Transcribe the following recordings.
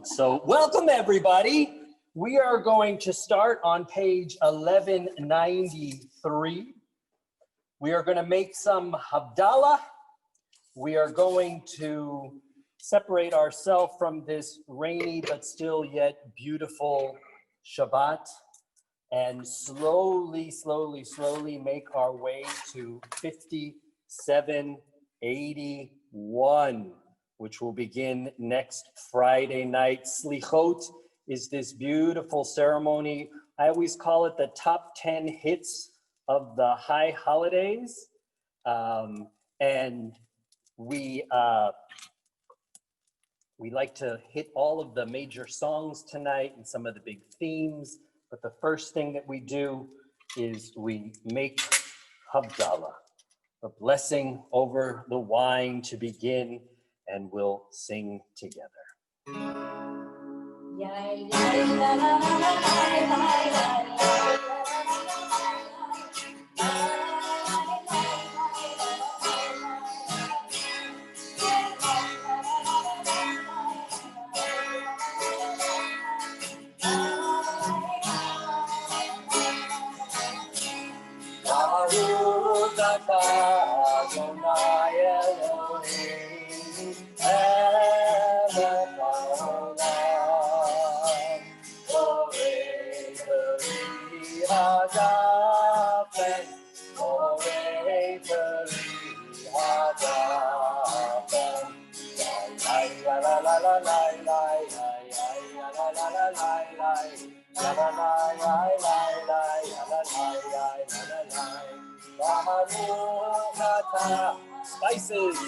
So welcome everybody. We are going to start on page 1193. We are going to make some Havdalah. We are going to separate ourselves from this rainy but still yet beautiful Shabbat and slowly make our way to 5781, which will begin next Friday night. Selichot is this beautiful ceremony. I always call it the top 10 hits of the high holidays. And we like to hit all of the major songs tonight and some of the big themes. But the first thing that we do is we make Havdalah, a blessing over the wine to begin, and we'll sing together. Spices.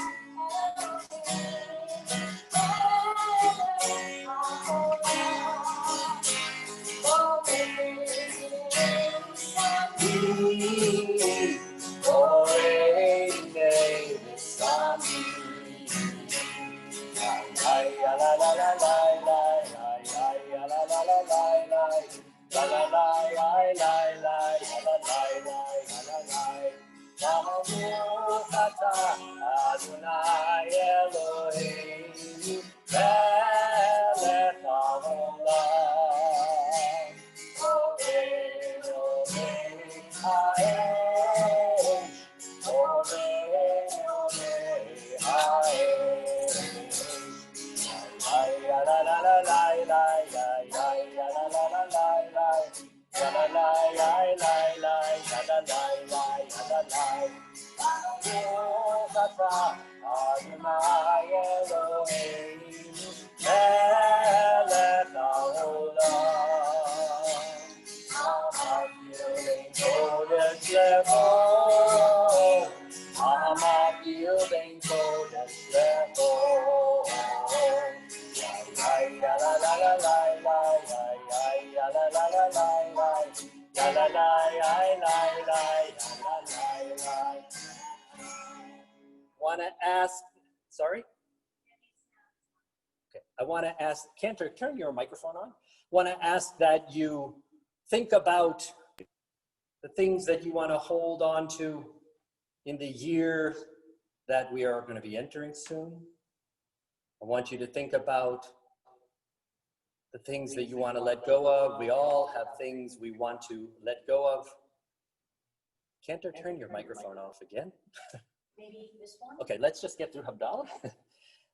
I want to ask, Cantor, turn your microphone on. Want to ask that you think about the things that you want to hold on to in the year that we are going to be entering soon. I want you to think about the things that you want to let go of. We all have things we want to let go of. Cantor, turn your microphone off again. Maybe this one? Okay, let's just get through Havdalah.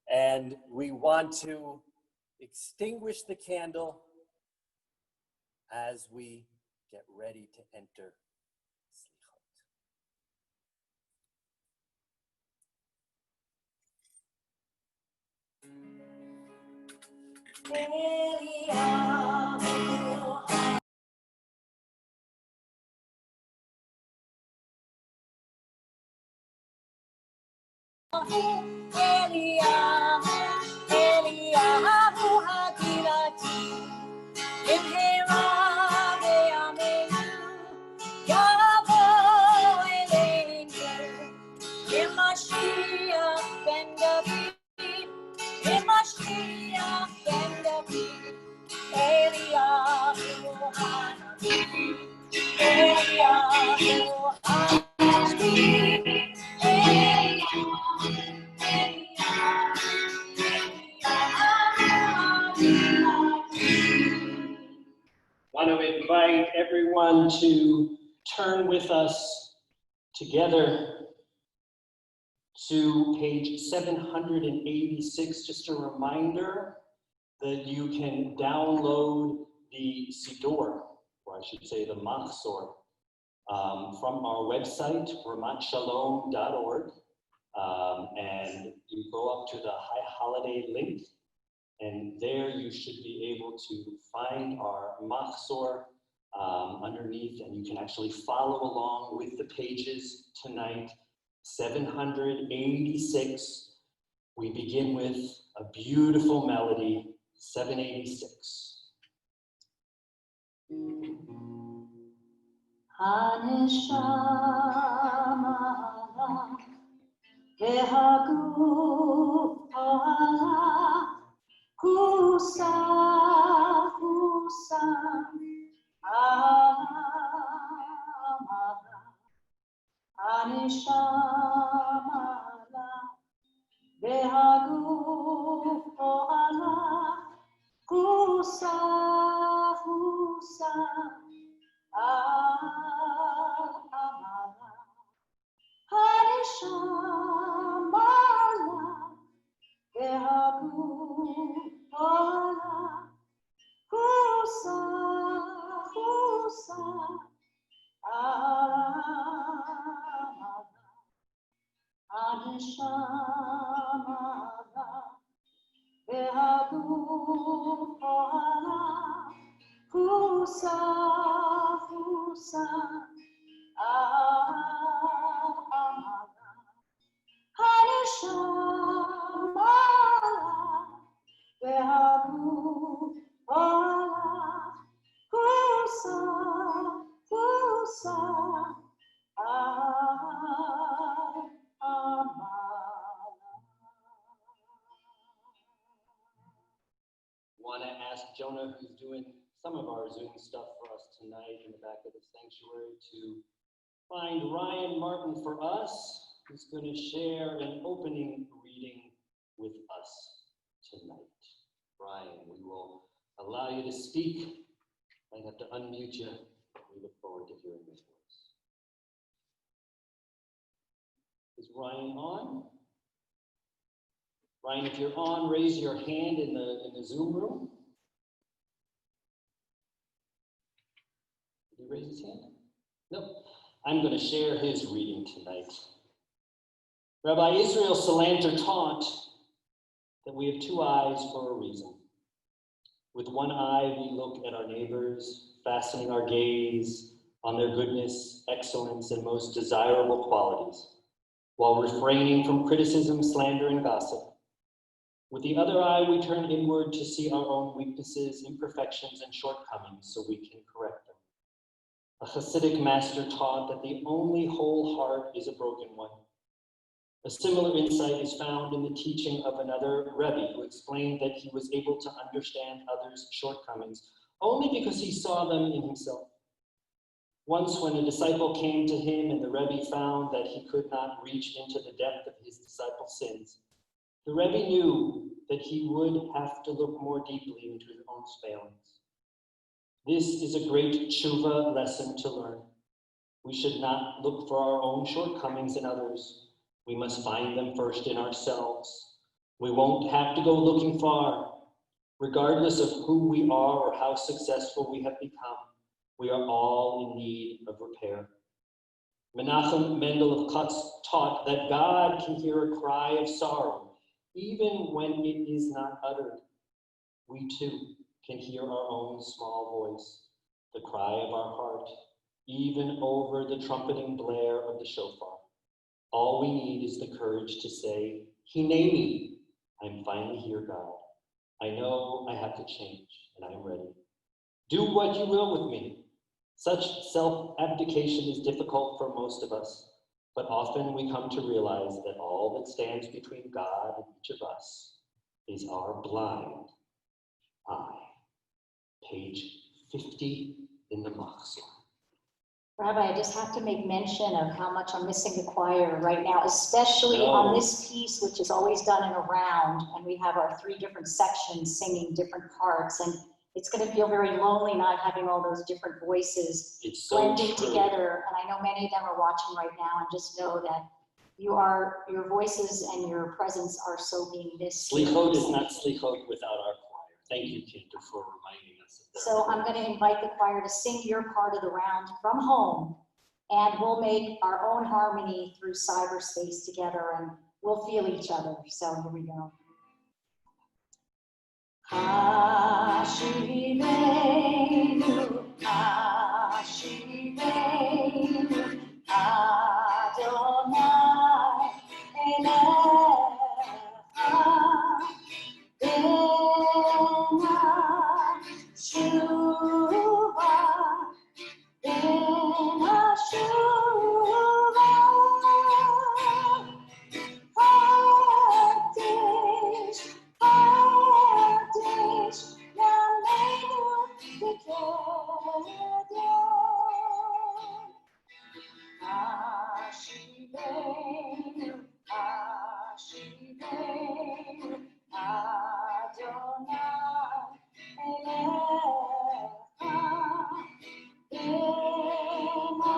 And we want to extinguish the candle as we get ready to enter Selichot. everyone to turn with us together to page 786. Just a reminder that you can download the Siddur, or I should say the Machzor, from our website, ramatshalom.org. And you go up to the High Holiday link, and there you should be able to find our Machzor underneath, and you can actually follow along with the pages tonight. 786. We begin with a beautiful melody, 786. הנשמה והגוף פועלה כוסה המדע הנשמה והגוף פועלה כוסה הנשמה והגוף פועלה כוסה הנשמה והגוף פועלה כוסה הנשמה והגוף פועלה כוסה Want to ask Jonah, who's doing some of our Zoom stuff for us tonight in the back of the sanctuary, to find Ryan Martin for us, who's going to share an opening reading with us tonight. Ryan, we will allow you to speak. I have to unmute you. We look forward to hearing your voice. Is Ryan on? Ryan, if you're on, raise your hand in the Zoom room. Did he raise his hand? No. I'm going to share his reading tonight. Rabbi Israel Salanter taught that we have two eyes for a reason. With one eye, we look at our neighbors, fastening our gaze on their goodness, excellence, and most desirable qualities, while refraining from criticism, slander, and gossip. With the other eye, we turn inward to see our own weaknesses, imperfections, and shortcomings so we can correct them. A Hasidic master taught that the only whole heart is a broken one. A similar insight is found in the teaching of another Rebbe who explained that he was able to understand others' shortcomings only because he saw them in himself. Once when a disciple came to him and the Rebbe found that he could not reach into the depth of his disciple's sins, the Rebbe knew that he would have to look more deeply into his own failings. This is a great tshuva lesson to learn. We should not look for our own shortcomings in others. We must find them first in ourselves. We won't have to go looking far. Regardless of who we are or how successful we have become, we are all in need of repair. Menachem Mendel of Kutz taught that God can hear a cry of sorrow, even when it is not uttered. We too can hear our own small voice, the cry of our heart, even over the trumpeting blare of the shofar. All we need is the courage to say, Hineni, I'm finally here, God. I know I have to change, and I'm ready. Do what you will with me. Such self-abdication is difficult for most of us, but often we come to realize that all that stands between God and each of us is our blind eye. Page 50 in the Machzor. Rabbi, I just have to make mention of how much I'm missing the choir right now, especially on this piece, which is always done in a round, and we have our 3 different sections singing different parts. And it's going to feel very lonely not having all those different voices It's so blending true. together. And I know many of them are watching right now, and just know that your voices and your presence are so being missed. Selichot is not Selichot without our choir. Thank you, Cantor, for reminding us of that. So I'm going to invite the choir to sing your part of the round from home, and we'll make our own harmony through cyberspace together, and we'll feel each other. So here we go. Hashivenu, Hashivenu, Adonai, Elecha, Bena, Shuva, Bena, Shuva, Hadish, Hadish, Yameinu, B'kedem. Hashivenu, Hashivenu, Adonai, Elecha, Bena,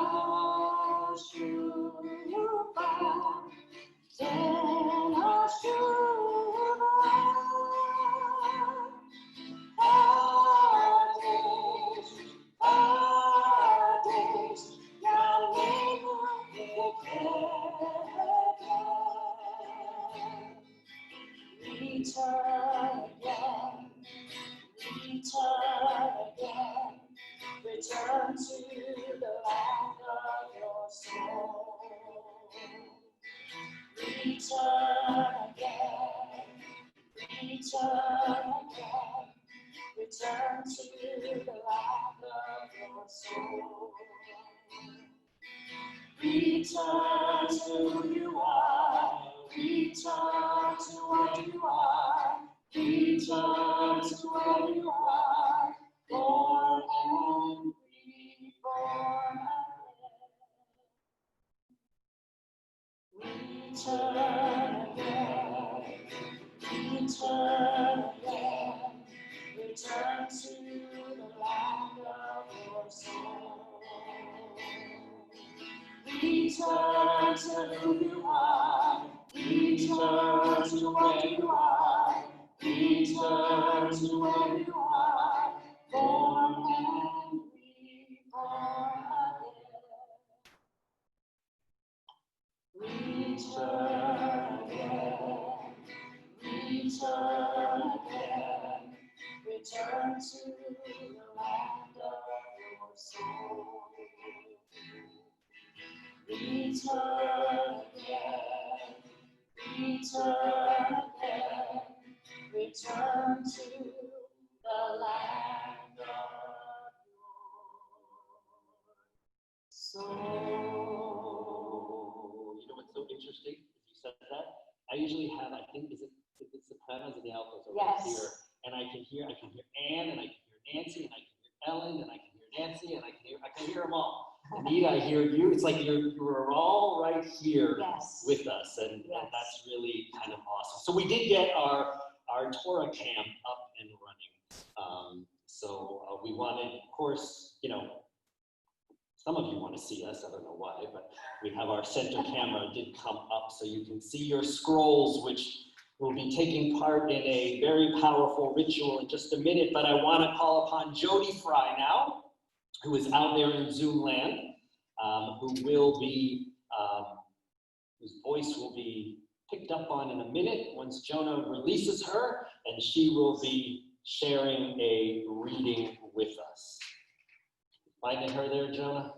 Shuva, Bena, Shuva, Hadish, Hadish, Yameinu, B'kedem. Return again, return to the land of your soul. Return again, return to the land of your soul. Return to who you are, return to what you are, return to where you are, born and reborn again. Return again, return to the land of your soul. Return to who you are, return to what you are, return to where you are, born and reborn again. Return again, return to the land of your soul. Return again, return to the land of your soul. You know what's so interesting? You said that. I usually have, I think, is it the sopranos and the altos over here, and I can hear Anne, and I can hear Nancy, and I can hear Ellen, and I can hear Nancy, and I can hear them all. Anita, I hear you. It's like you're all right here with us, and that's really kind of awesome. So we did get our Torah camp up and running. So we wanted, of course, you know, some of you want to see us. I don't know why, but we have our center camera did come up, so you can see your scrolls, which will be taking part in a very powerful ritual in just a minute. But I want to call upon Jody Fry now, who is out there in Zoom land, who will be, whose voice will be picked up on in a minute once Jonah releases her, and she will be sharing a reading with us. Finding her there, Jonah?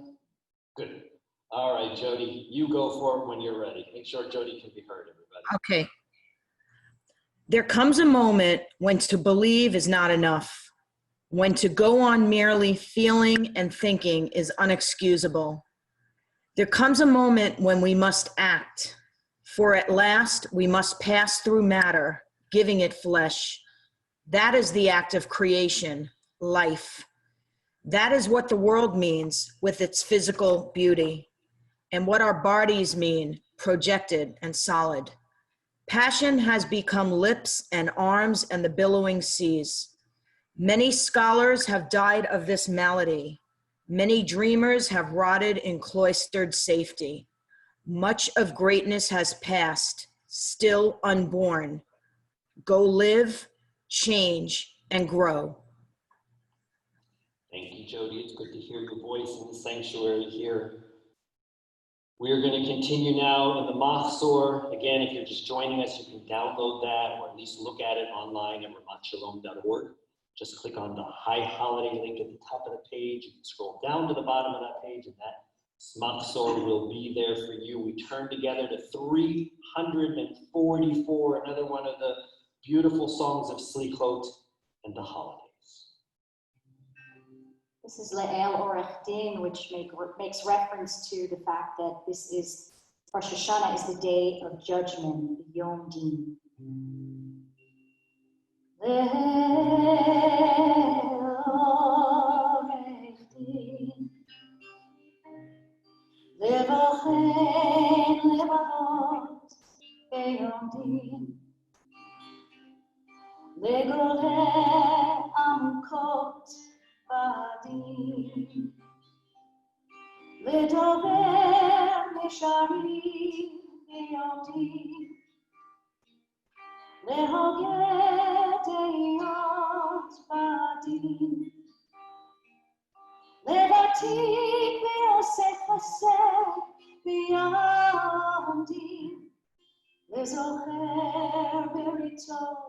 Good. All right, Jody, you go for it when you're ready. Make sure Jody can be heard, everybody. Okay. There comes a moment when to believe is not enough, when to go on merely feeling and thinking is unexcusable. There comes a moment when we must act, for at last we must pass through matter, giving it flesh. That is the act of creation, life. That is what the world means with its physical beauty, and what our bodies mean, projected and solid. Passion has become lips and arms and the billowing seas. Many scholars have died of this malady. Many dreamers have rotted in cloistered safety. Much of greatness has passed, still unborn. Go live, change, and grow. Thank you, Jody. It's good to hear your voice in the sanctuary here. We are going to continue now in the Mahzor. Again, if you're just joining us, you can download that or at least look at it online at ramatshalom.org. Just click on the High Holiday link at the top of the page. You can scroll down to the bottom of that page and that Mahzor will be there for you. We turn together to 344, another one of the beautiful songs of Selichot and the holidays. This is Le'el Orech Din, which makes reference to the fact that this is Rosh Hashanah is the day of judgment, the Yom Din. Le'el Orech Din, Levachen Levavot Beyom Din, Legoleh Amukot Badin, Ledover Mesharim Beyom Din, Lehogeh Deyot Badin, Levatik Be'osef Haseh Beyom Din, Lezocher Beritot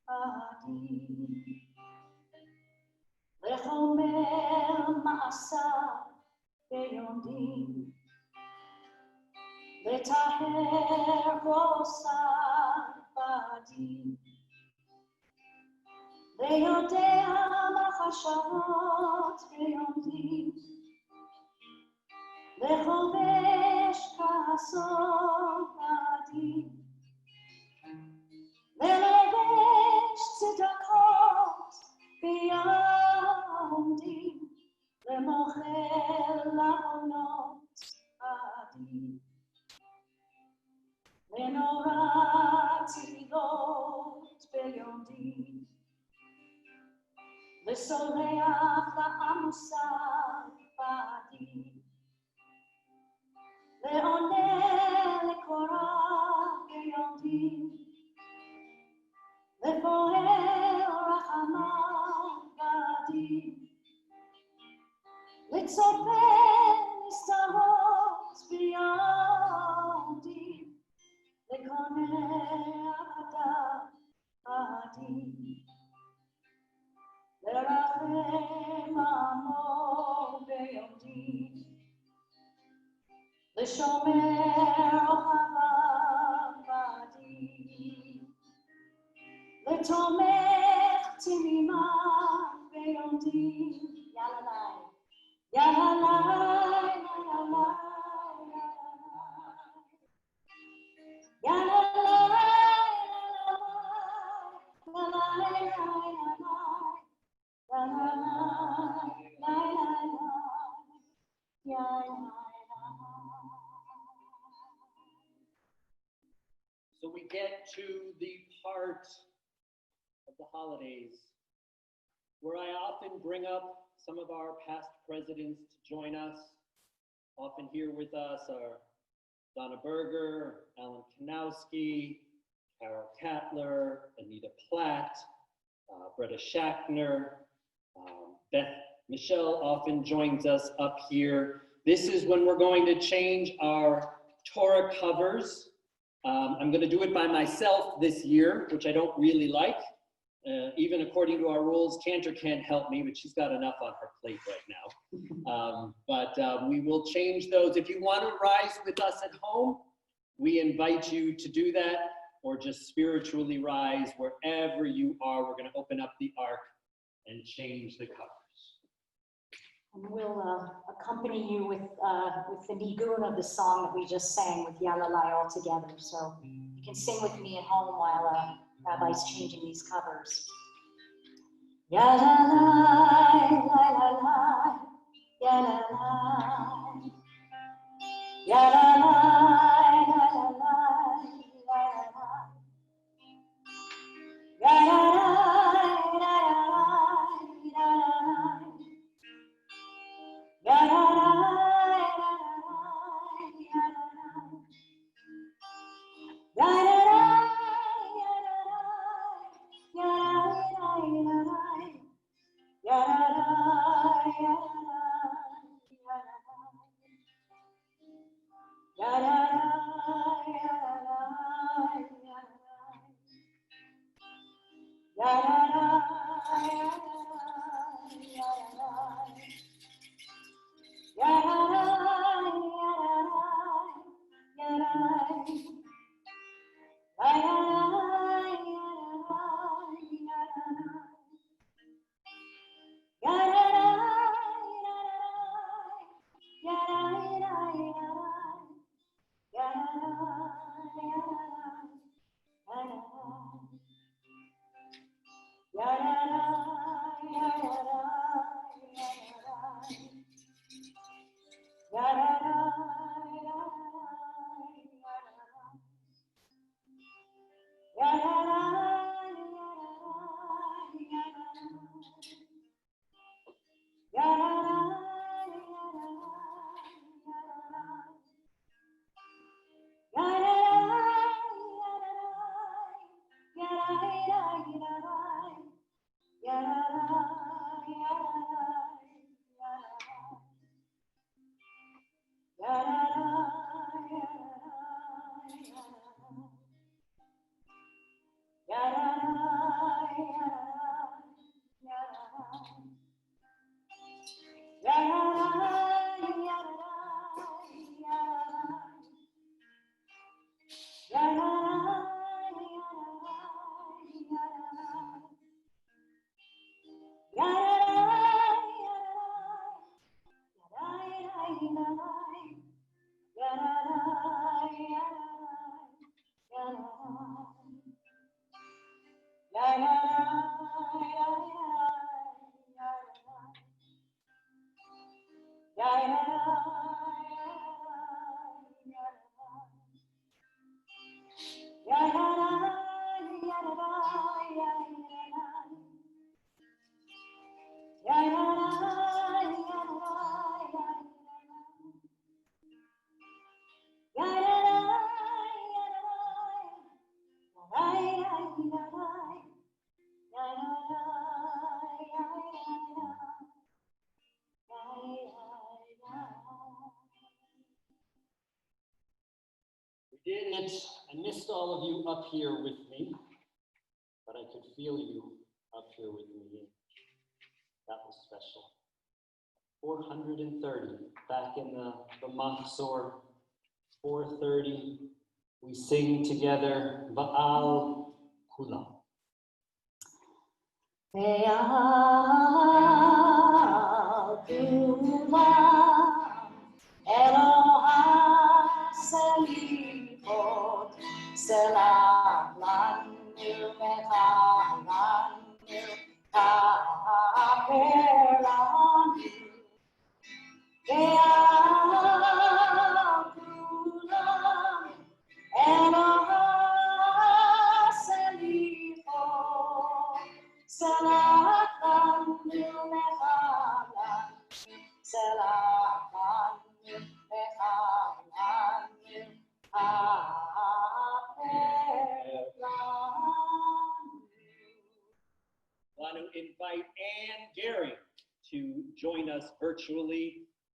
Badin, Lechomer Ma'asav Beyom Din, Letaher Rosav Badin, Leyodea Machashavot Beyom Din, Lechovesh Kasot Badin, Lelovesh Tzedakot Beyom Din, Lemochel Lahonot Badin, Lenorah Tefillot Beyom Din, Lesoleach La'amusar Badin, Le'oneh Lekorah Beyom Din, Lefoel Rachamav Badin, Letzopeh Nistarot Beyom Din, Lekoneh Adav Badin, Lerachem Amo Beyom Din, Leshomer Ohavav Badin, Letomech Timimav Beyom Din, Yalalai, Yalalai, Yalalai, Yalalai, So we get to the part of the holidays where I often bring up some of our past presidents to join us. Often here with us are Donna Berger, Alan Kanowski, Carol Katler, Anita Platt, Bretta Schackner, Beth Michelle often joins us up here. This is when we're going to change our Torah covers. I'm going to do it by myself this year, which I don't really like. Even according to our rules, Cantor can't help me, but she's got enough on her plate right now. But we will change those. If you want to rise with us at home, we invite you to do that, or just spiritually rise wherever you are. We're going to open up the ark and change the covers. and we'll accompany you with the nigun of the song that we just sang with Yalalai all together. So you can sing with me at home while Rabbi's changing these covers. Yalalai, yalalai, yalalai, yalalai, yalalai, yalalai, yalalai, yalalai. We did it. I missed all of you up here with me, but I could feel you up here with me. That was special. 430 back in the months, or 430. We sing together, Baal Kula. Baal Kula, Eloha Selichot, Selah Lanu Mecha Lanu Kaper Lanu. Baal Kula, Eloha Selichot, Selah Lanu Mecha Lanu, Selah Lanu Mecha Lanu Kaper Lanu. Want to invite Ann Gehring to join us virtually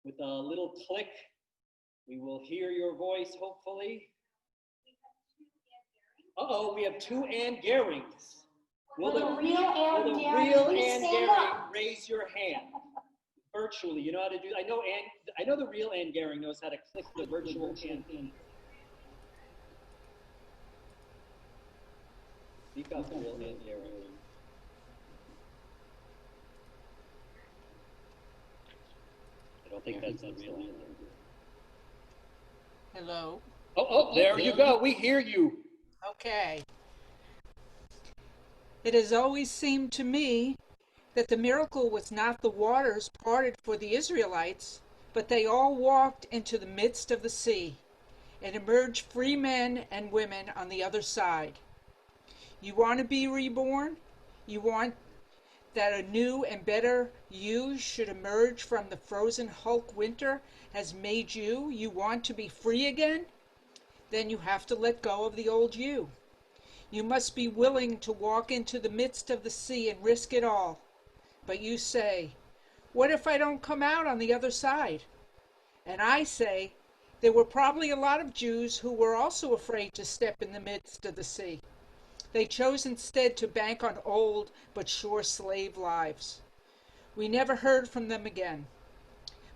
with a little click. We will hear your voice, hopefully. Uh-oh, we have two Ann Gehrings. Will the real Ann Will the Gehring real please Ann stand Gehring up? raise your hand? Virtually, you know how to do. I know the real Ann Gehring knows how to click the virtual hand. Speak up, real Ann Gehring. I don't think that's the real Ann Gehring. Hello. Oh, there you go. We hear you. Okay. It has always seemed to me that the miracle was not the waters parted for the Israelites, but they all walked into the midst of the sea and emerged free men and women on the other side. You want to be reborn? You want that a new and better you should emerge from the frozen Hulk winter has made you? You want to be free again? Then you have to let go of the old you. You must be willing to walk into the midst of the sea and risk it all. But you say, what if I don't come out on the other side? And I say, there were probably a lot of Jews who were also afraid to step in the midst of the sea. They chose instead to bank on old but sure slave lives. We never heard from them again.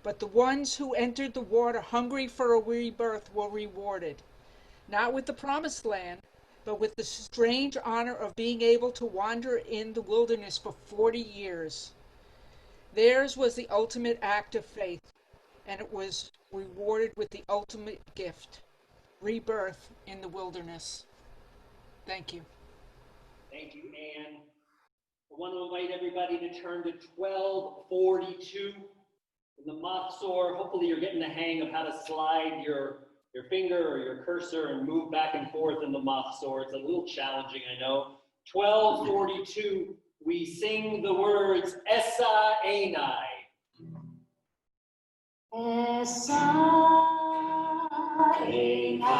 But the ones who entered the water hungry for a rebirth were rewarded, not with the promised land, but with the strange honor of being able to wander in the wilderness for 40 years. Theirs was the ultimate act of faith, and it was rewarded with the ultimate gift, rebirth in the wilderness. Thank you. Thank you, Anne. I want to invite everybody to turn to 1242 in the Machzor. Hopefully you're getting the hang of how to slide your finger or your cursor and move back and forth in the Machzor. It's a little challenging, I know. 1242, we sing the words Esa Einai. Esa Einai.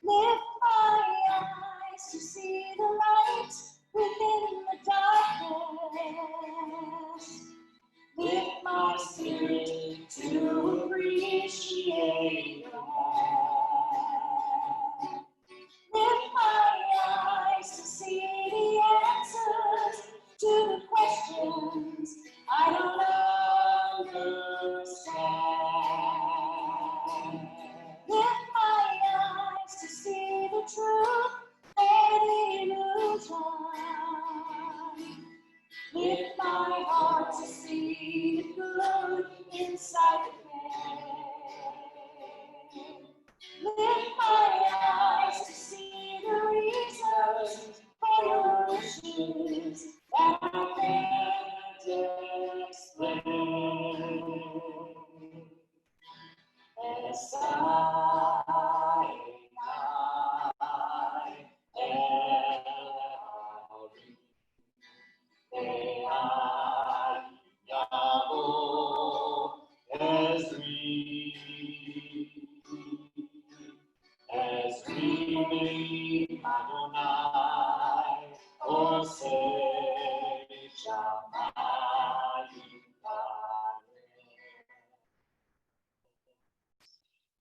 Lift my eyes to see the light within the darkness. Lift my spirit to appreciate your hand. Lift my eyes to see the answers to the questions I don't understand. Lift my eyes to see the truth and the illusion. Lift my heart to see the good inside the pain. Lift my eyes to see the reasons for your wishes that I can't explain. As I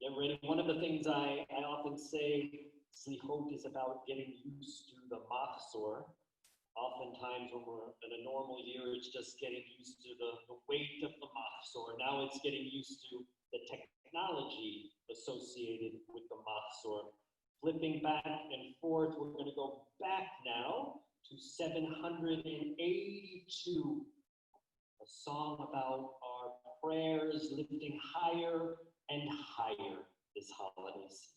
Yeah, ready? One of the things I often say, Selichot is about getting used to the Machzor. Oftentimes when we're in a normal year, it's just getting used to the weight of the Machzor. Now it's getting used to the technology associated with the Machzor. Flipping back and forth, we're going to go back now to 782, a song about our prayers lifting higher and higher this holiday season.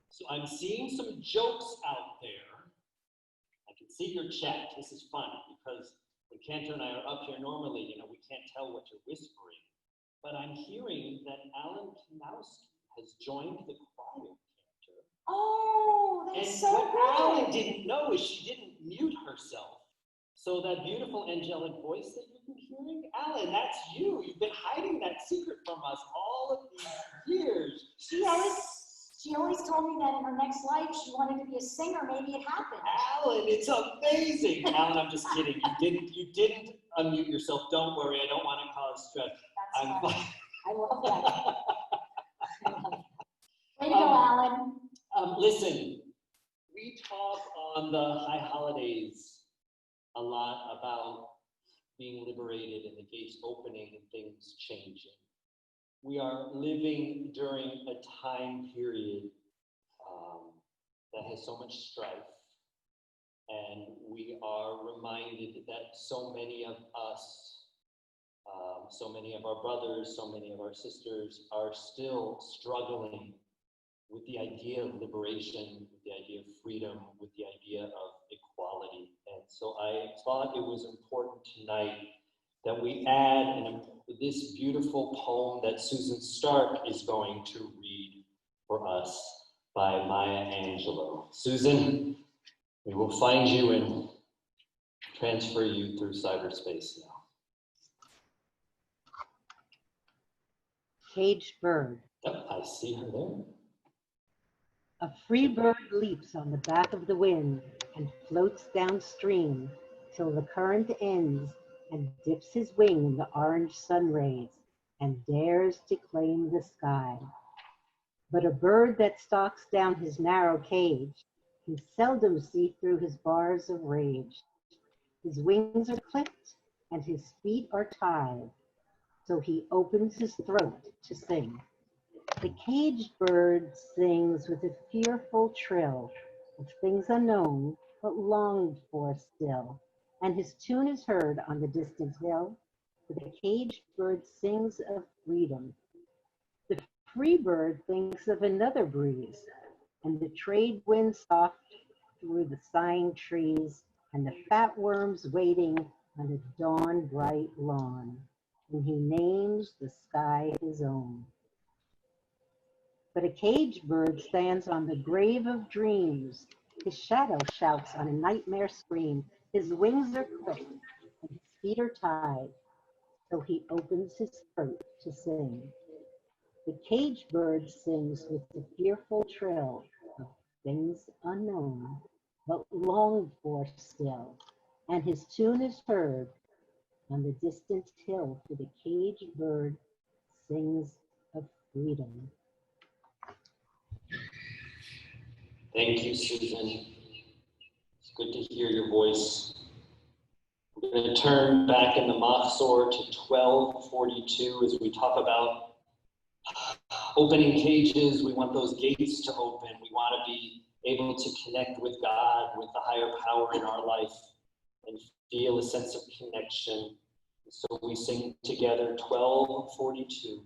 So I'm seeing some jokes out there. I can see your chat. This is fun because when Cantor and I are up here normally, we can't tell what you're whispering. But I'm hearing that Alan Kanowski has joined the choir, Cantor. Oh, that's And so what good. Alan didn't know is she didn't mute herself. So that beautiful angelic voice that you've been hearing, Alan, that's you. You've been hiding that secret from us all of these years. She always told me that in her next life she wanted to be a singer. Maybe it happened. Alan, it's amazing. Alan, I'm just kidding. You didn't unmute yourself. Don't worry. I don't want to cause stress. That's fine. I love that. Way to go, Alan. Listen, we talk on the high holidays a lot about being liberated and the gates opening and things changing. We are living during a time period that has so much strife, and we are reminded that so many of us, so many of our brothers, so many of our sisters are still struggling with the idea of liberation, with the idea of freedom, with the idea of equality. And so I thought it was important tonight that we add this beautiful poem that Susan Stark is going to read for us by Maya Angelou. Susan, we will find you and transfer you through cyberspace now. Caged bird. Yep, I see her there. A free bird leaps on the back of the wind and floats downstream till the current ends and dips his wing in the orange sun rays and dares to claim the sky. But a bird that stalks down his narrow cage can seldom see through his bars of rage. His wings are clipped and his feet are tied, so he opens his throat to sing. The caged bird sings with a fearful trill of things unknown but longed for still, and his tune is heard on the distant hill, for the caged bird sings of freedom. The free bird thinks of another breeze, and the trade wind soft through the sighing trees, and the fat worms waiting on a dawn bright lawn, and he names the sky his own. But a caged bird stands on the grave of dreams. His shadow shouts on a nightmare scream. His wings are clipped and his feet are tied, so he opens his throat to sing. The caged bird sings with the fearful trill of things unknown, but longed for still, and his tune is heard on the distant hill, for the caged bird sings of freedom. Thank you, Susan. It's good to hear your voice. We're going to turn back in the Machzor to 1242 as we talk about opening cages. We want those gates to open. We want to be able to connect with God, with the higher power in our life, and feel a sense of connection. So we sing together 1242.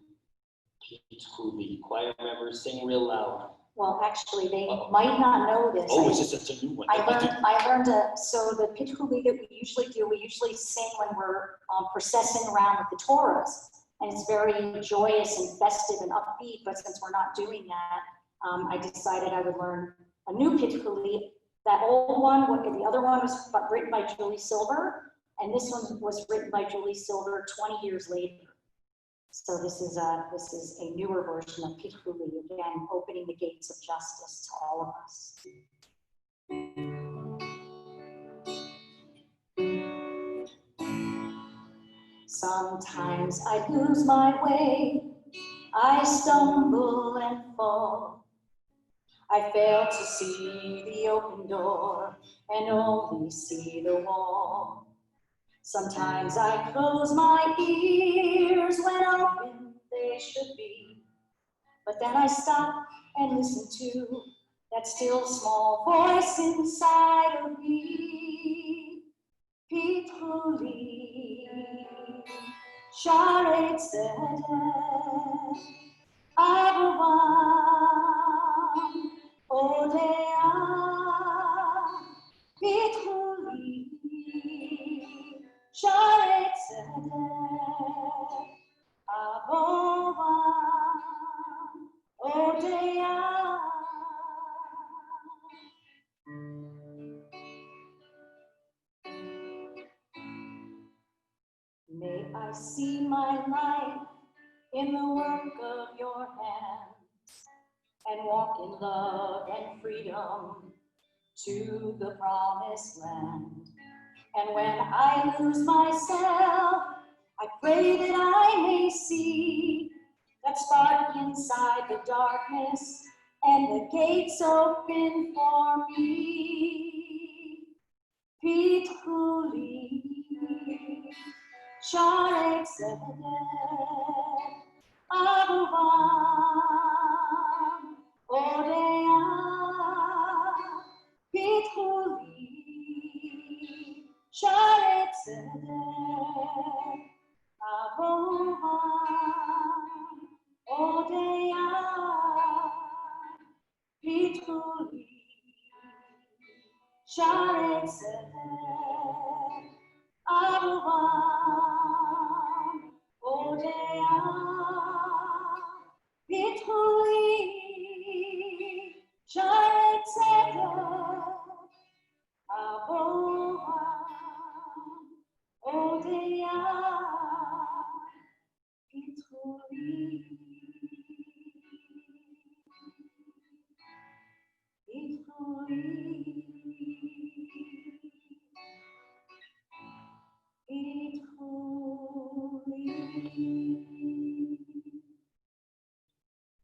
Peacefully. Choir members, sing real loud. Well, actually, they might not know this. Oh, it's just a new one. I learned so the Pithuli that we usually sing when we're processing around with the Torahs. And it's very joyous and festive and upbeat, but since we're not doing that, I decided I would learn a new Pithuli. That old one, the other one was written by Julie Silver, and this one was written by Julie Silver 20 years later. So this is a newer version of Pithuli, again, opening the gates of justice to all of us. Sometimes I lose my way, I stumble and fall. I fail to see the open door and only see the wall. Sometimes I close my ears when open they should be, but then I stop and listen to that still small voice inside of me. Pithuli, Sha'arei tzedek, Avraham, Odea, Pitchu li, Sha'arei tzedek, Avraham, Odea. May I see my life in the work of your hands and walk in love and freedom to the promised land. And when I lose myself, I pray that I may see that spark inside the darkness and the gates open for me. Pitchu li, Sha'arei tzedek, Avraham, Odea, Pitchu li, Sha'arei tzedek, Avraham, Odea, Pitchu li, Sha'arei tzedek, Avraham, Odea, Pitchu li, Sha'arei tzedek, Avraham, Odea, Pitchu li, Pitchu li.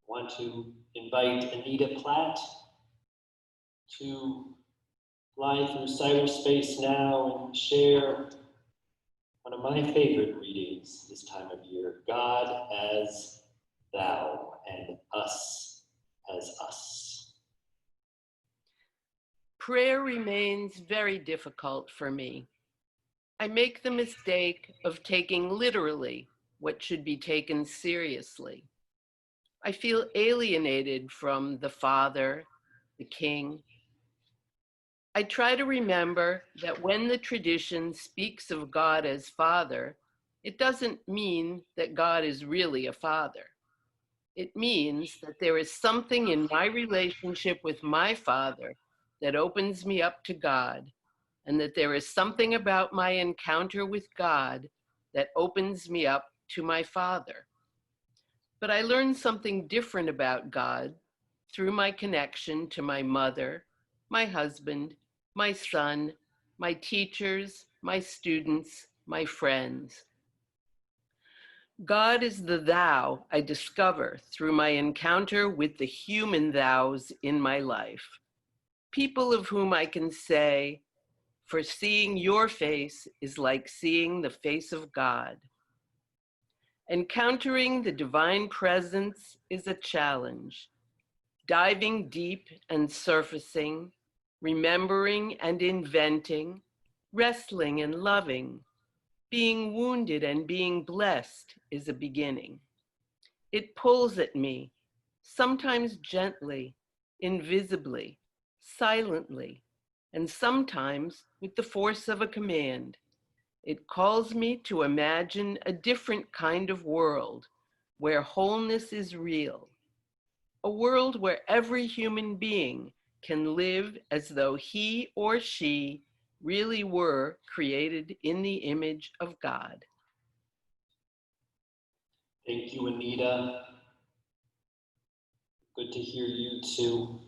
Want to invite Anita Platt to fly through cyberspace now and share one of my favorite readings this time of year, God as Thou and Us as Us. Prayer remains very difficult for me. I make the mistake of taking literally what should be taken seriously. I feel alienated from the Father, the King. I try to remember that when the tradition speaks of God as Father, it doesn't mean that God is really a father. It means that there is something in my relationship with my Father that opens me up to God, and that there is something about my encounter with God that opens me up to my Father. But I learned something different about God through my connection to my mother, my husband, my son, my teachers, my students, my friends. God is the thou I discover through my encounter with the human thous in my life. People of whom I can say, for seeing your face is like seeing the face of God. Encountering the divine presence is a challenge. Diving deep and surfacing, remembering and inventing, wrestling and loving, being wounded and being blessed is a beginning. It pulls at me, sometimes gently, invisibly, silently, and sometimes with the force of a command. It calls me to imagine a different kind of world where wholeness is real, a world where every human being can live as though he or she really were created in the image of God. Thank you, Anita. Good to hear you too.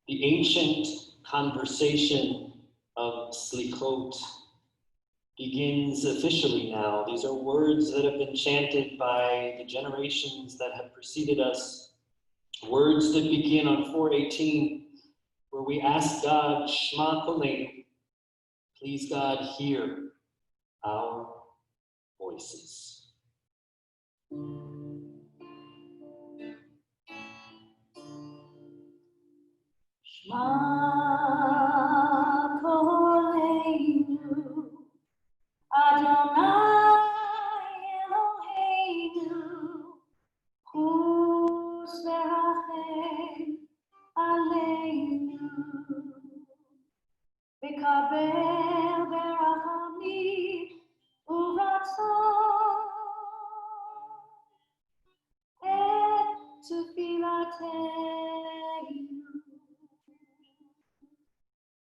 The ancient conversation of Selichot begins officially now. These are words that have been chanted by the generations that have preceded us. Words that begin on 4:18, where we ask God, Shema Kolenu, please God, hear our voices. Shema Kolenu, Adonai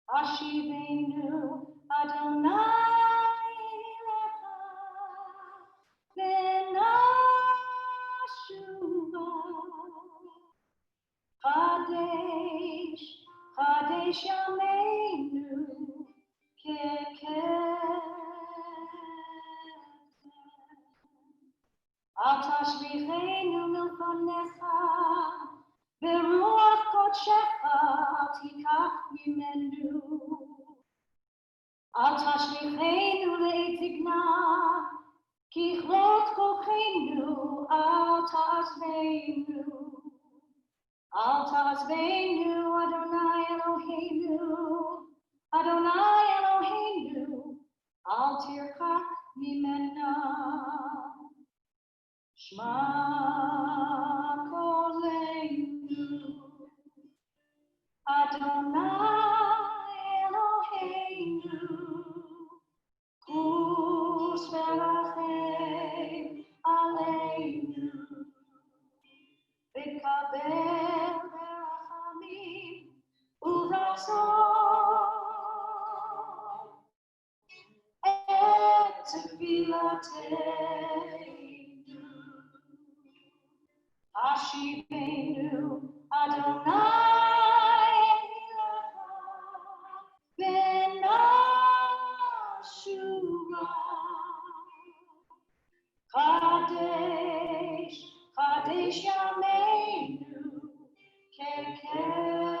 Ashivenu Adonai lecha v'nashuva Kadesh Kadesh Yameinu Al tashvichenu milfanecha Beruach kodshecha al tikach mimenu Al tashvichenu le'etzigna Kichlot kochenu al ta'azvenu Al ta'azvenu Adonai Eloheinu Adonai Eloheinu Al tirchak mimena Shema koleinu Adonai Eloheinu Kus verachem aleinu V'kabel berachamim uratzon et tefillatenu Ashivenu Adonai Elecha v'nashuva Kadesh Kadesh Yameinu Kekeh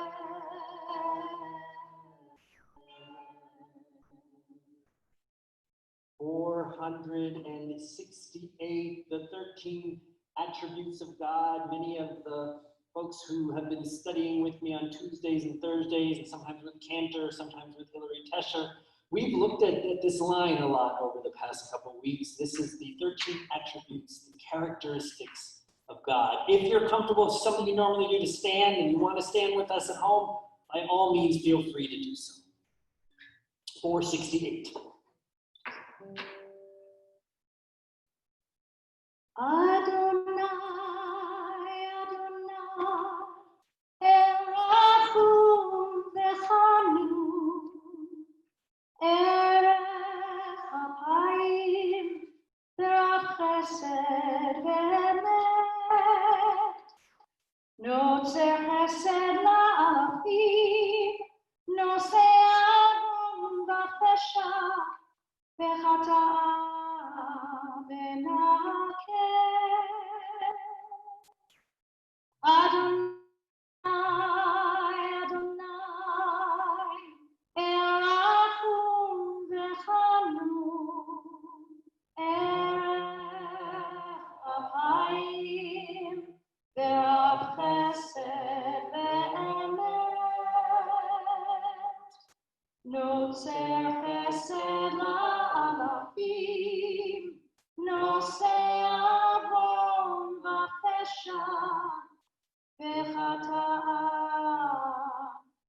468, the 13 attributes of God. Many of the folks who have been studying with me on Tuesdays and Thursdays, and sometimes with Cantor, sometimes with Hillary Tesher, we've looked at this line a lot over the past couple of weeks. This is the 13 attributes, the characteristics of God. If you're comfortable, it's something you normally do to stand, and you want to stand with us at home, by all means, feel free to do so. 468. Adonai, Adonai, Erachum v'chanun, Erech apayim, v'rach chesed v'emet, Notzer chesed la'afim, Nosei avon v'chesha, v'chata'ah v'nakeh. Adonai, Adonai, Erachum v'chanun, Erech apayim, v'rach chesed v'emet, Notzer chesed la'alafim, Nosei avon v'chesha, v'chata'ah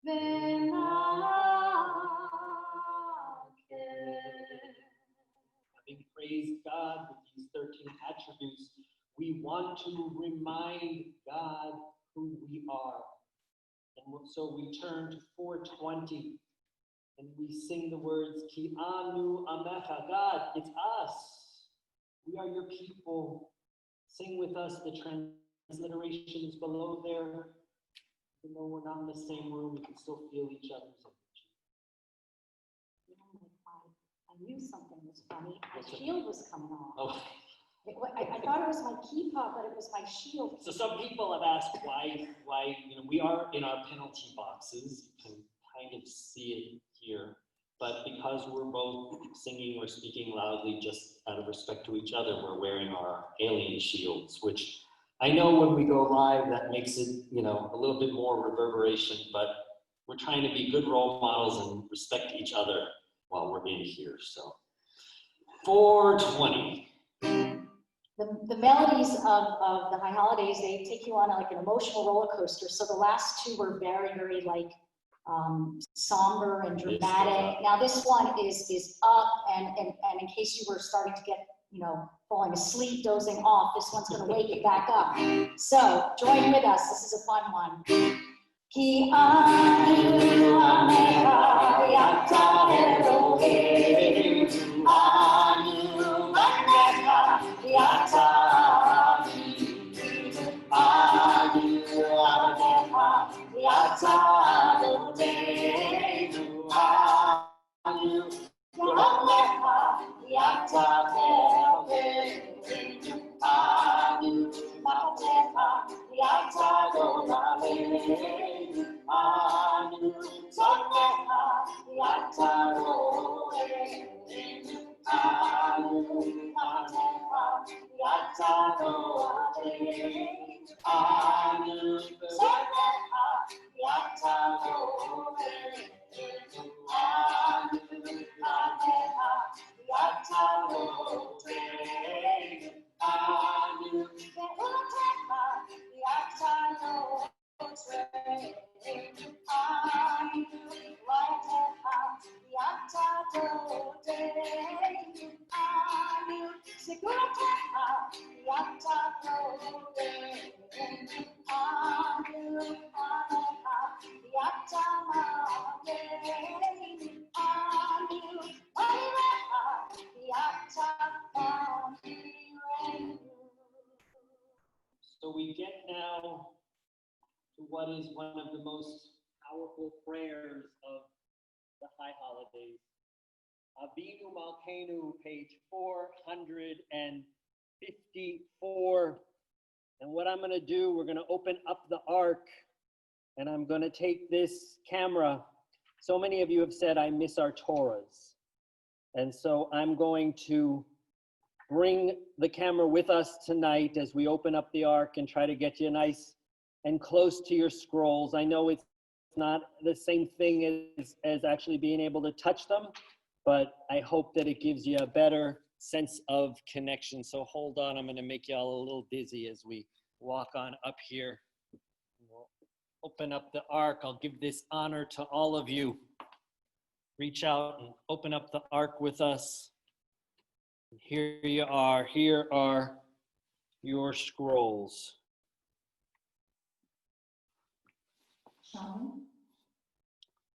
v'nakeh. Having praised God with these 13 attributes, we want to remind God who we are. And so we turn to 420 and we sing the words, Ki anu amecha, God, it's us. We are your people. Sing with us. The transliteration is below there. Even though we're not in the same room, we can still feel each other's energy. I knew something was funny. My What's it? shield was coming off. Oh. I thought it was my key pop, but it was my shield. So some people have asked why, we are in our penalty boxes. You can kind of see it here. But because we're both singing or speaking loudly just out of respect to each other, we're wearing our alien shields, which I know when we go live, that makes it, a little bit more reverberation, but we're trying to be good role models and respect each other while we're in here. So 420. The melodies of the High Holidays, they take you on like an emotional roller coaster. So the last two were very, very somber and dramatic. Now this one is up, and in case you were starting to get falling asleep, dozing off. This one's going to wake you back up. So join with us. This is a fun one. Ki anu amecha yata Elohim, anu amecha yata anu amecha yata Elohim, anu amecha yata Elohim, anu amecha yata Elohim, anu amecha yata Elohim, anu amecha yata Elohim, anu amecha yata Elohim, anu amecha yata Elohim, anu amecha yata So we get now to what is one of the most powerful prayers of the high holidays. Avinu Malkeinu, page 454. And what I'm going to do, we're going to open up the ark, and I'm going to take this camera. So many of you have said, I miss our Torahs. And so I'm going to bring the camera with us tonight as we open up the ark and try to get you nice and close to your scrolls. I know it's not the same thing as actually being able to touch them, but I hope that it gives you a better sense of connection. So hold on, I'm going to make you all a little dizzy as we walk on up here. We'll open up the ark. I'll give this honor to all of you. Reach out and open up the ark with us. Here you are. Here are your scrolls. Shalom.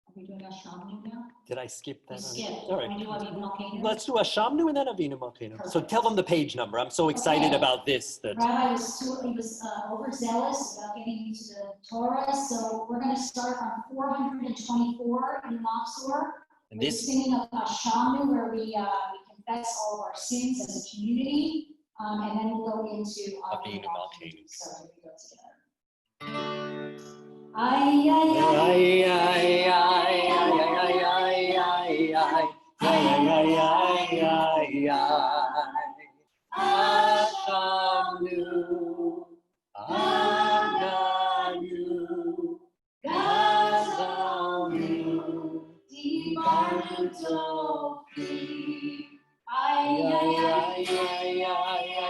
Are we doing a Shalom now? Did I skip that? Skip. All right. Want to do Avinu Malkeinu? Let's do a Shamnu and then Avinu Malkeinu. So tell them the page number. I'm so excited about this. Rabbi was overzealous about getting into the Torah, so we're going to start on 424 in Machzor. And We're this singing a Shamnu where we confess all of our sins as a community, and then we'll go into Avinu Malkeinu. So here we go together. Ay, ay, ay, ay, ay, Ashamnu, Aganu, Gazalnu, Dibanu Tofi. Ay, ay, ay, ay, ay, ay,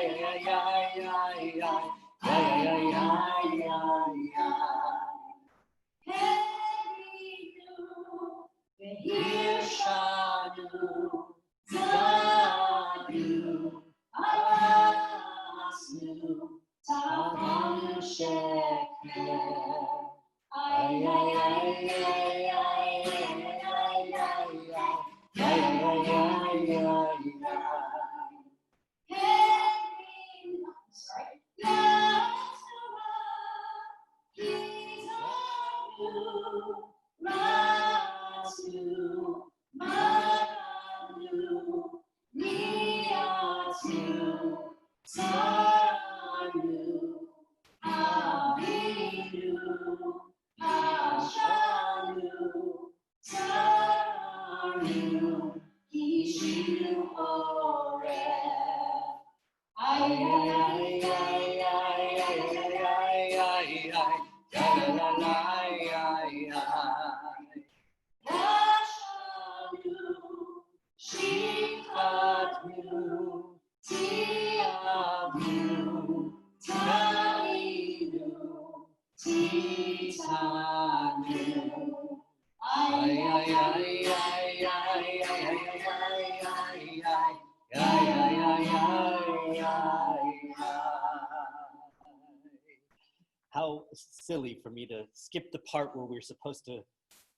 How silly for me to skip the part where we're supposed to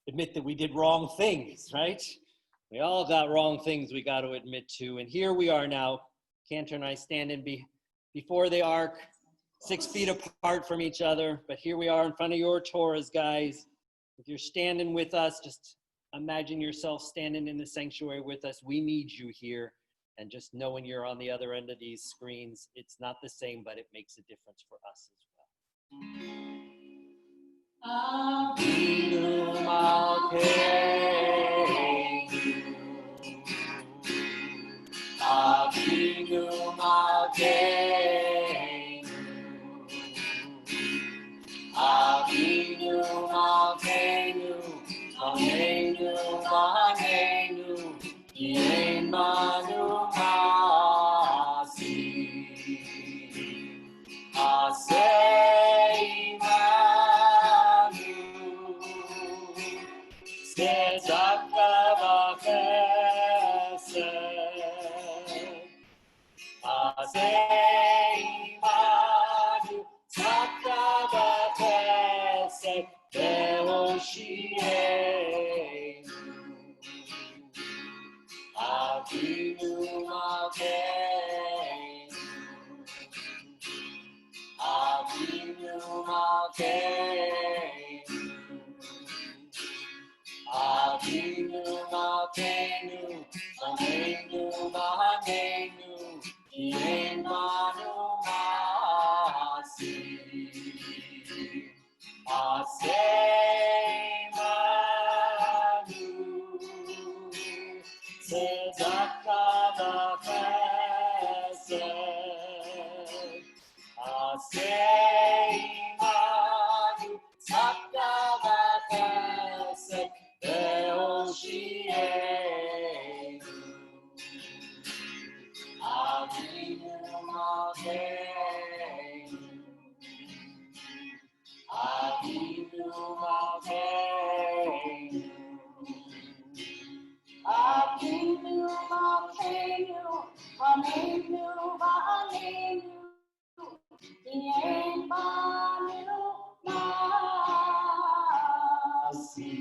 admit that we did wrong things, right? We all got wrong things we got to admit to. And here we are now, Cantor and I standing before the ark, 6 feet apart from each other. But here we are in front of your Torahs, guys. If you're standing with us, just imagine yourself standing in the sanctuary with us. We need you here. And just knowing you're on the other end of these screens, it's not the same, but it makes a difference for us as well. Avinu Malkeinu, Avinu Malkeinu, Avinu Malkeinu, Ameinu Vaneinu, Yein Manu Masi, Asei Manu, Tzedaka v'chesed, Asei Manu, Tzedaka v'chesed, Ve'oshienu, Avinu Malkeinu, Avinu Malkeinu, Avinu Malkeinu, Ameinu Vaneinu, Yein Manu Masi, Asei Manu, Tzedaka v'chesed, Asei Manu, Tzedaka v'chesed, Ve'oshienu, Avinu Malkeinu, Avinu Malkeinu, Avinu Malkeinu, Ameinu Vaneinu, Yein Manu Masi.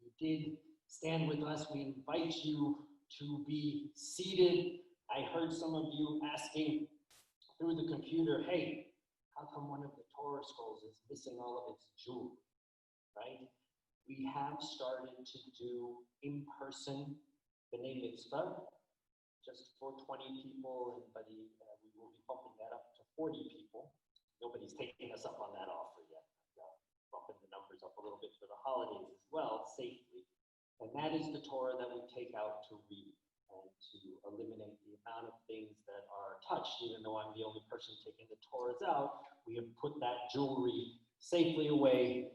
If you did stand with us, we invite you to be seated. I heard some of you asking through the computer, hey, how come one of the Torah scrolls is missing all of its jewelry, right? We have started to do in-person B'nai Mitzvah, just for 20 people, but we will be bumping that up to 40 people. Nobody's taking us up on that offer yet. Bumping the numbers up a little bit for the holidays as well, safely. And that is the Torah that we take out to read and to eliminate the amount of things that are touched. Even though I'm the only person taking the Torahs out, we have put that jewelry safely away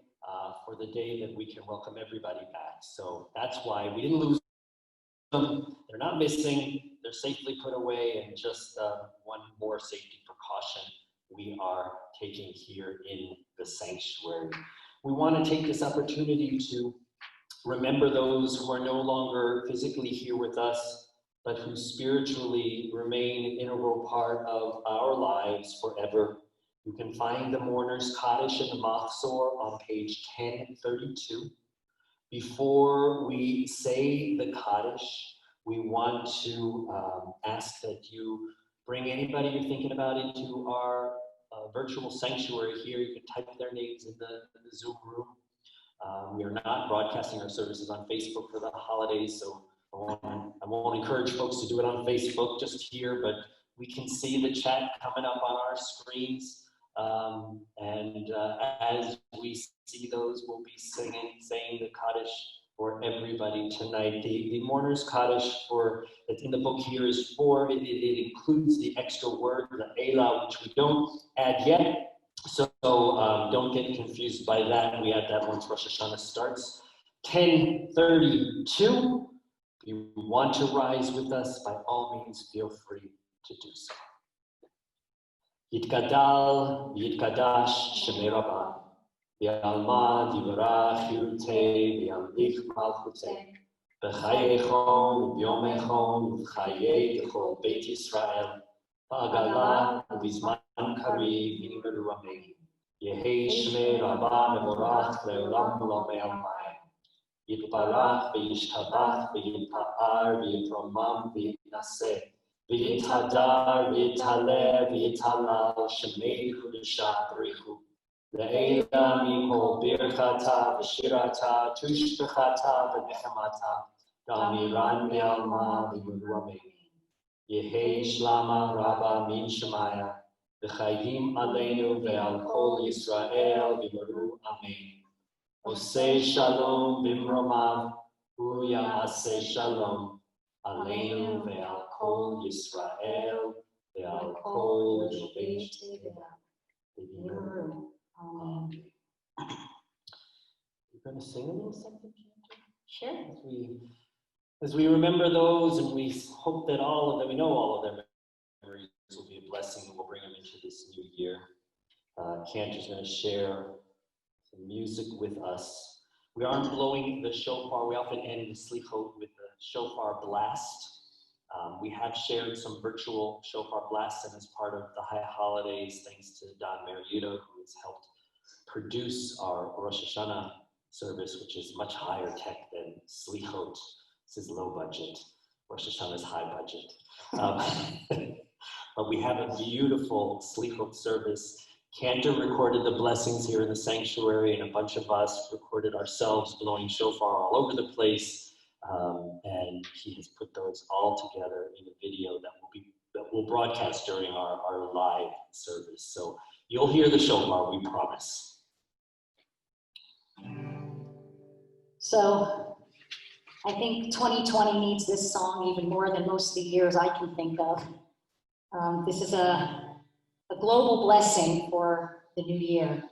for the day that we can welcome everybody back. So that's why we didn't lose them. They're not missing. They're safely put away, and just one more safety precaution we are taking here in the sanctuary. We want to take this opportunity to remember those who are no longer physically here with us, but who spiritually remain an integral part of our lives forever. You can find the mourner's Kaddish in the Machzor on page 1032. Before we say the Kaddish, we want to ask that you bring anybody you're thinking about into our virtual sanctuary here. You can type their names in the Zoom room. We are not broadcasting our services on Facebook for the holidays, so I won't encourage folks to do it on Facebook just here, but we can see the chat coming up on our screens. As we see those, we'll be saying the Kaddish for everybody tonight. The mourner's Kaddish that's in the book here is it includes the extra word, the Elah, which we don't add yet. So don't get confused by that. We add that once Rosh Hashanah starts. 10:32. If you want to rise with us, by all means, feel free to do so. Yitgadal, Yitkadash, Shemei Rabbah, V'alma, Divrach, Yurtei, V'yamlich Malchutei, בחייכם וביומכם ובחיי כל בית ישראל, בעגלה ובזמן קריב יאמרו אמן. יהי שמי רבה מבורך לעולם ולעולמי עלמין. יתברך וישתבח ויתפאר ויתרומם ויתנשא ויתהדר ויתעלה ויתהלל שמי קדושה בריחו. לעילה מכל ברכתה ושירתה תושבחתה ונחמתה דאמירן בעלמא ויאמרו אמן. יהי שלמה רבה מן שמיא וחיים עלינו ועל כל ישראל ויאמרו אמן. עושה שלום במרומיו הוא יעשה שלום עלינו ועל כל ישראל ועל כל בית ויאמרו amen. You're going to sing a little something? Sure. As we remember those, and we hope that all of them, we know all of their memories will be a blessing and will bring them into this new year. Cantor's going to share some music with us. We aren't blowing the shofar. We often end the Selichot with the shofar blast. We have shared some virtual shofar blasts, and as part of the high holidays, thanks to Don Mariuta, who has helped produce our Rosh Hashanah service, which is much higher tech than Selichot. This is low budget. Rosh Hashanah is high budget. But we have a beautiful Selichot service. Cantor recorded the blessings here in the sanctuary, and a bunch of us recorded ourselves blowing shofar all over the place. And he has put those all together in a video that will broadcast during our live service. So you'll hear the shofar, we promise. So I think 2020 needs this song even more than most of the years I can think of. This is a global blessing for the new year.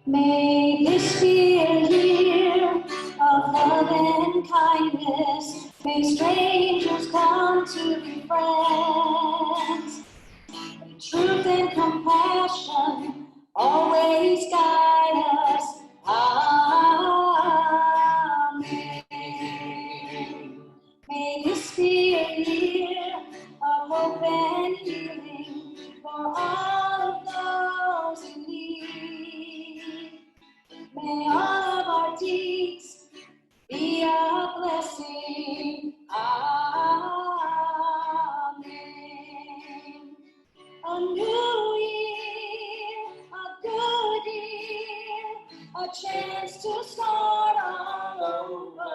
May this be a year of love and kindness. May strangers come to be friends. May truth and compassion always guide us. Amen. May this be a year of hope and healing for all of those in need. May all of our deeds be a blessing. Amen. A new year, a good year, a chance to start all over.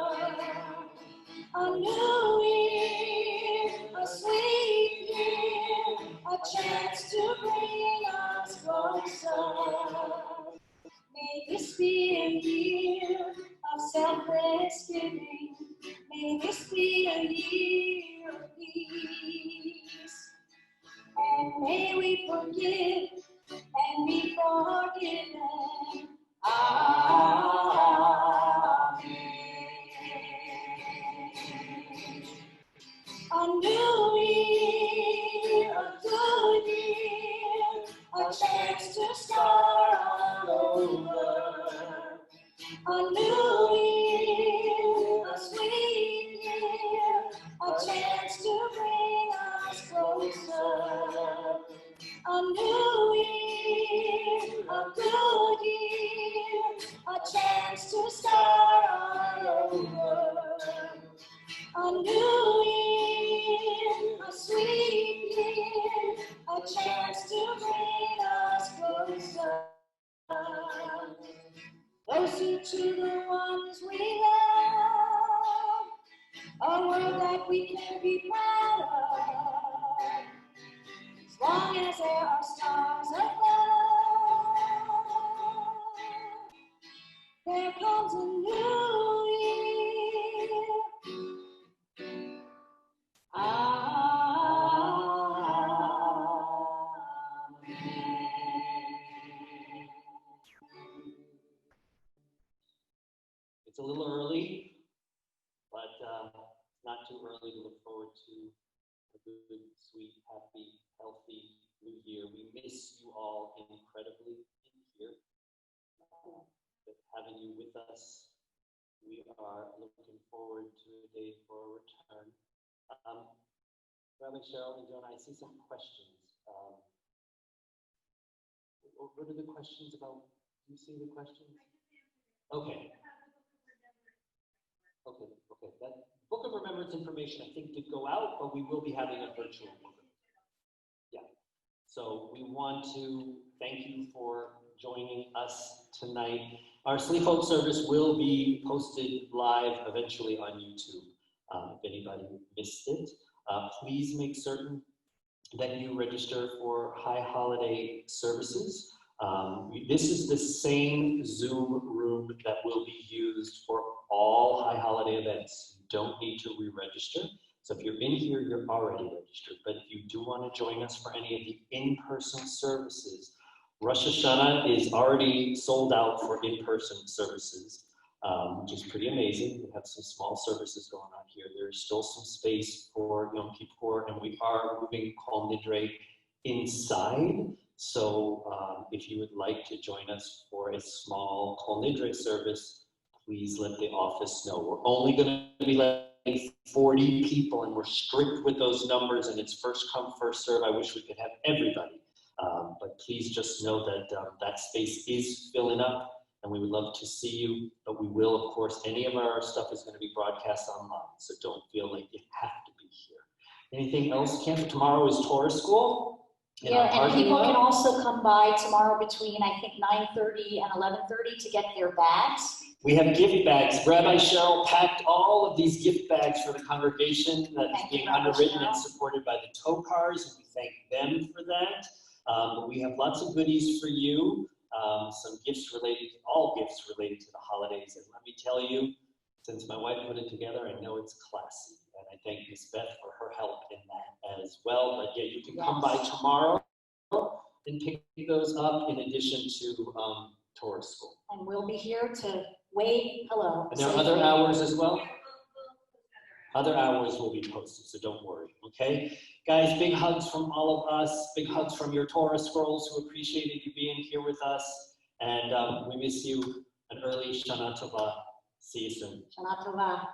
A new year, a sweet year, a chance to bring us closer. May this be a year of selfless giving. May this be a year of peace. And may we forgive and be forgiven. Amen. A new year, a good year, a chance to start all over. A new year, a sweet year, a chance to bring us closer. A new year, a good year, a chance to start all over. A new year, a sweet year, a chance to bring us closer. Closer to the ones we love, a world that we can be proud of. As long as there are stars above, there comes a new year. It's a little early, but it's not too early to look forward to a good, sweet, happy, healthy New Year. We miss you all incredibly in here. But having you with us, we are looking forward to a day for a return. Rabbi Cheryl and Jonah, I see some questions. What are the questions about? Do you see the questions? Okay. Okay. That Book of Remembrance information, I think, did go out, but we will be having a virtual book. Yeah. So we want to thank you for joining us tonight. Our Selichot service will be posted live eventually on YouTube. If anybody missed it, please make certain that you register for high holiday services. This is the same Zoom room that will be used for all high holiday events. You don't need to re-register. So if you're in here, you're already registered. But if you do want to join us for any of the in-person services, Rosh Hashanah is already sold out for in-person services, which is pretty amazing. We have some small services going on here. There's still some space for Yom Kippur, and we are moving Kol Nidre inside. So if you would like to join us for a small Kol Nidre service, please let the office know. We're only going to be letting 40 people, and we're strict with those numbers, and it's first come, first serve. I wish we could have everybody. But please just know that that space is filling up, and we would love to see you. But we will, of course, any of our stuff is going to be broadcast online, so don't feel like you have to be here. Anything else, Kim? Tomorrow is Torah school. Yeah, and people can also come by tomorrow between, I think, 9:30 and 11:30 to get their bags. We have gift bags. Rabbi Cheryl packed all of these gift bags for the congregation that's being underwritten and supported by the tow cars, and we thank them for that. But we have lots of goodies for you, some gifts related, all gifts related to the holidays. And let me tell you, since my wife put it together, I know it's classy. And I thank Ms. Beth for her help in that as well. But yeah, you can come by tomorrow and pick those up in addition to Torah school. And we'll be here to wave hello. And there are other hours as well? Other hours will be posted, so don't worry, okay? Guys, big hugs from all of us. Big hugs from your Torah scrolls who appreciated you being here with us. And we miss you. An early Shana Tova. See you soon. Shana Tova.